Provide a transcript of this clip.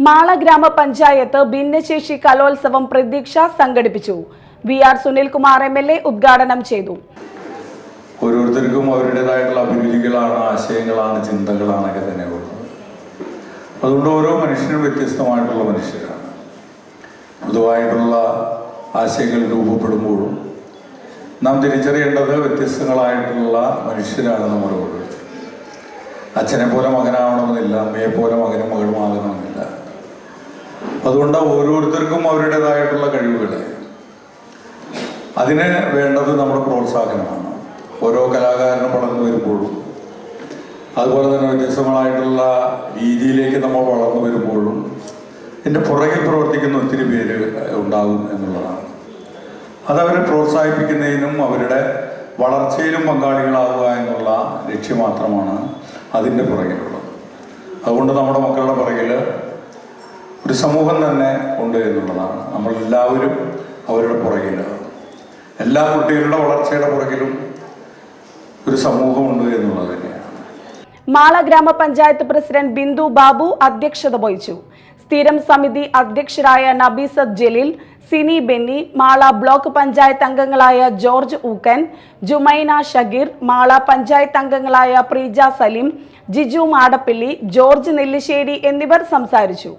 മാള ഗ്രാമപഞ്ചായത്ത് ഭിന്നശേഷി കലോത്സവം പ്രതീക്ഷ സംഘടിപ്പിച്ചു. VR സുനിൽകുമാർ MLA ഉദ്ഘാടനം ചെയ്തു. ഓരോരുത്തർക്കും അവരുടേതായിട്ടുള്ള അഭിരുചികളാണ്, ആശയങ്ങളാണ്, ചിന്തകളാണൊക്കെ തന്നെ ഉള്ളത്. അതുകൊണ്ട് ഓരോ മനുഷ്യനും വ്യത്യസ്തമായിട്ടുള്ള മനുഷ്യരാണ്. പൊതുവായിട്ടുള്ള ആശയങ്ങൾ രൂപപ്പെടുമ്പോഴും നാം തിരിച്ചറിയേണ്ടത് വ്യത്യസ്തങ്ങളായിട്ടുള്ള മനുഷ്യരാണ് നമ്മൾ ഓരോരുത്തർ. അച്ഛനെ പോലെ മകനാവണമെന്നില്ല, അമ്മയെ പോലെ മകനും മകളുമാകണമെന്നില്ല. അതുകൊണ്ട് ഓരോരുത്തർക്കും അവരുടേതായിട്ടുള്ള കഴിവുകളെ അതിന് വേണ്ടത് നമ്മുടെ പ്രോത്സാഹനമാണ്. ഓരോ കലാകാരനും വളർന്നു വരുമ്പോഴും അതുപോലെ തന്നെ വ്യത്യസ്തങ്ങളായിട്ടുള്ള രീതിയിലേക്ക് നമ്മൾ വളർന്നു വരുമ്പോഴും ഇതിൻ്റെ പുറകിൽ പ്രവർത്തിക്കുന്ന ഒത്തിരി പേര് ഉണ്ടാകും എന്നുള്ളതാണ്. അതവരെ പ്രോത്സാഹിപ്പിക്കുന്നതിനും അവരുടെ വളർച്ചയിലും പങ്കാളികളാവുക എന്നുള്ള ലക്ഷ്യം മാത്രമാണ് അതിൻ്റെ പുറകിലുള്ളത്. അതുകൊണ്ട് നമ്മുടെ മക്കളുടെ പുറകിൽ ഒരു സമൂഹം തന്നെ ഉണ്ട് എന്നുള്ളതാണ്. നമ്മളെല്ലാവരും അവരുടെ പുറകിൽ, എല്ലാ കുട്ടികളുടെ വളർച്ചയുടെ പുറകിലും ഒരു സമൂഹമുണ്ട് എന്നുള്ളത് തന്നെയാണ്. മാള ഗ്രാമപഞ്ചായത്ത് പ്രസിഡന്റ് ബിന്ദു ബാബു അധ്യക്ഷത വഹിച്ചു. സ്ഥിരം സമിതി അധ്യക്ഷരായ നബീസത്ത് ജലീൽ, സിനി ബെന്നി, മാള ബ്ലോക്ക് പഞ്ചായത്ത് അംഗങ്ങളായ ജോർജ് ഊക്കൻ, ജുമൈന ഷഗീർ, മാള പഞ്ചായത്ത് അംഗങ്ങളായ പ്രീജ സലീം, ജിജു മാടപ്പള്ളി, ജോർജ് നെല്ലിശ്ശേരി എന്നിവർ സംസാരിച്ചു.